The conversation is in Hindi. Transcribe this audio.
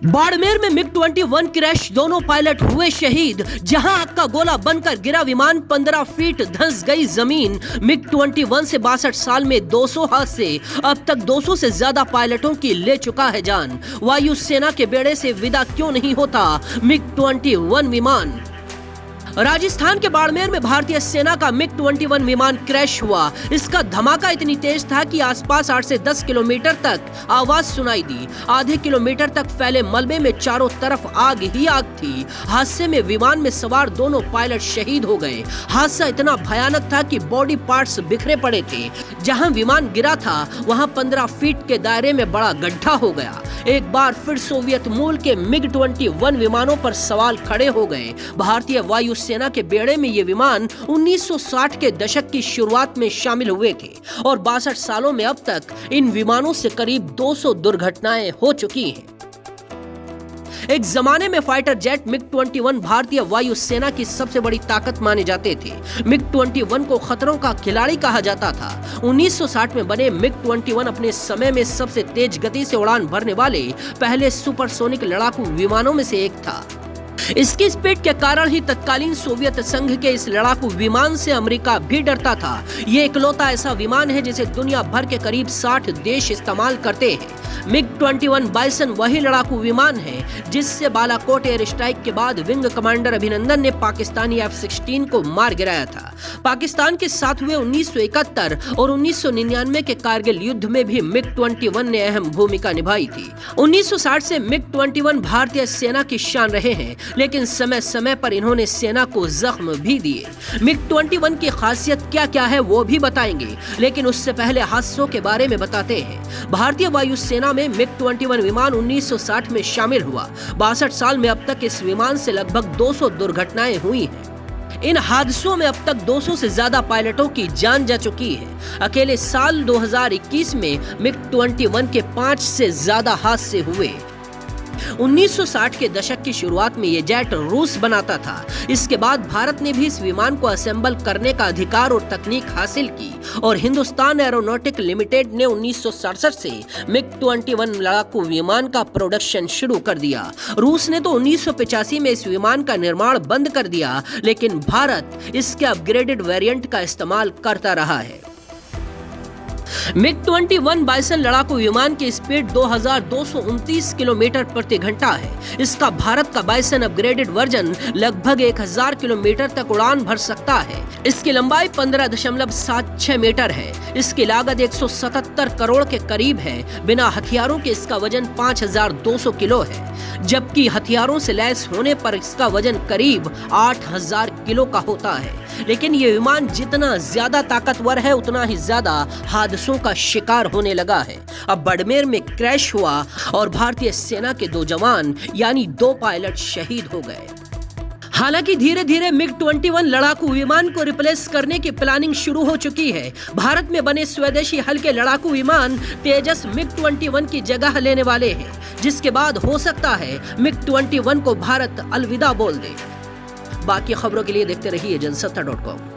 बाड़मेर में मिग 21 क्रैश, दोनों पायलट हुए शहीद। जहां आग का गोला बनकर गिरा विमान, 15 फीट धंस गई जमीन। मिग 21 से 62 साल में 200 हादसे, अब तक 200 से ज्यादा पायलटों की ले चुका है जान। वायुसेना के बेड़े से विदा क्यों नहीं होता मिग 21 विमान। राजस्थान के बाड़मेर में भारतीय सेना का मिग 21 विमान क्रैश हुआ। इसका धमाका इतनी तेज था कि आसपास 8 से 10 किलोमीटर तक आवाज सुनाई दी। आधे किलोमीटर तक फैले मलबे में चारों तरफ आग ही आग थी। हादसे में विमान में सवार दोनों पायलट शहीद हो गए। हादसा इतना भयानक था कि बॉडी पार्ट्स बिखरे पड़े थे। जहां विमान गिरा था वहां 15 फीट के दायरे में बड़ा गड्ढा हो गया। एक बार फिर सोवियत मूल के मिग 21 विमानों पर सवाल खड़े हो गए। भारतीय वायुसेना के बेड़े में ये विमान 1960 के दशक की शुरुआत में शामिल हुए थे और 62 सालों में अब तक इन विमानों से करीब 200 दुर्घटनाएं हो चुकी हैं। एक जमाने में फाइटर जेट मिग 21 भारतीय वायुसेना की सबसे बड़ी ताकत माने जाते थे। मिग 21 को खतरों का खिलाड़ी कहा जाता था। 1960 में बने मिग 21 अपने समय में सबसे तेज गति से उड़ान भरने वाले पहले सुपरसोनिक लड़ाकू विमानों में से एक था। इसकी स्पीड के कारण ही तत्कालीन सोवियत संघ के इस लड़ाकू विमान से अमेरिका भी डरता था। ये इकलौता ऐसा विमान है जिसे दुनिया भर के करीब 60 देश इस्तेमाल करते हैं। मिग 21 बाइसन वही लड़ाकू विमान है जिससे बालाकोट एयर स्ट्राइक के बाद विंग कमांडर अभिनंदन ने पाकिस्तानी F-16 को मार गिराया था। पाकिस्तान के साथ हुए 1971 और 1999 के कारगिल युद्ध में भी मिग 21 ने अहम भूमिका निभाई थी। 1960 से मिग 21 भारतीय सेना की शान रहे हैं, लेकिन समय समय पर इन्होंने सेना को जख्म भी दिए। मिग 21 की खासियत क्या क्या है वो भी बताएंगे, लेकिन उससे पहले हादसों के बारे में बताते हैं। भारतीय वायुसेना में मिग 21 विमान 1960 में शामिल हुआ। 62 साल में अब तक इस विमान से लगभग 200 दुर्घटनाएं हुई हैं। इन हादसों में अब तक 200 से ज्यादा पायलटों की जान जा चुकी है। अकेले साल 2021 में मिग 21 के 5 से ज्यादा हादसे हुए। 1960 के दशक की शुरुआत में ये जेट रूस बनाता था। इसके बाद भारत ने भी इस विमान को असेंबल करने का अधिकार और तकनीक हासिल की और हिंदुस्तान एरोनॉटिक लिमिटेड ने 1967 से मिग 21 लड़ाकू विमान का प्रोडक्शन शुरू कर दिया। रूस ने तो 1985 में इस विमान का निर्माण बंद कर दिया, लेकिन भारत इसके अपग्रेडेड वेरिएंट का इस्तेमाल करता रहा है। मिग 21 बाइसन लड़ाकू विमान की स्पीड 2229 किलोमीटर प्रति घंटा है। इसका भारत का बाइसन अपग्रेडेड वर्जन लगभग 1000 किलोमीटर तक उड़ान भर सकता है। इसकी लंबाई 15.76 मीटर है। इसकी लागत 177 करोड़ के करीब है। बिना हथियारों के इसका वजन 5200 किलो है, जबकि हथियारों से लैस होने पर इसका वजन करीब 8000 किलो का होता है। लेकिन ये विमान जितना ज्यादा ताकतवर है उतना ही ज्यादा हादसों का शिकार होने लगा है। अब बाड़मेर में क्रैश हुआ और भारतीय सेना के 2 जवान यानी 2 पायलट शहीद हो गए। हालांकि धीरे धीरे मिग 21 लड़ाकू विमान को रिप्लेस करने की प्लानिंग शुरू हो चुकी है। भारत में बने स्वदेशी हल्के लड़ाकू विमान तेजस मिग 21 की जगह लेने वाले हैं, जिसके बाद हो सकता है मिग 21 को भारत अलविदा बोल दे। बाकी खबरों के लिए देखते रहिए जनसत्ता.com।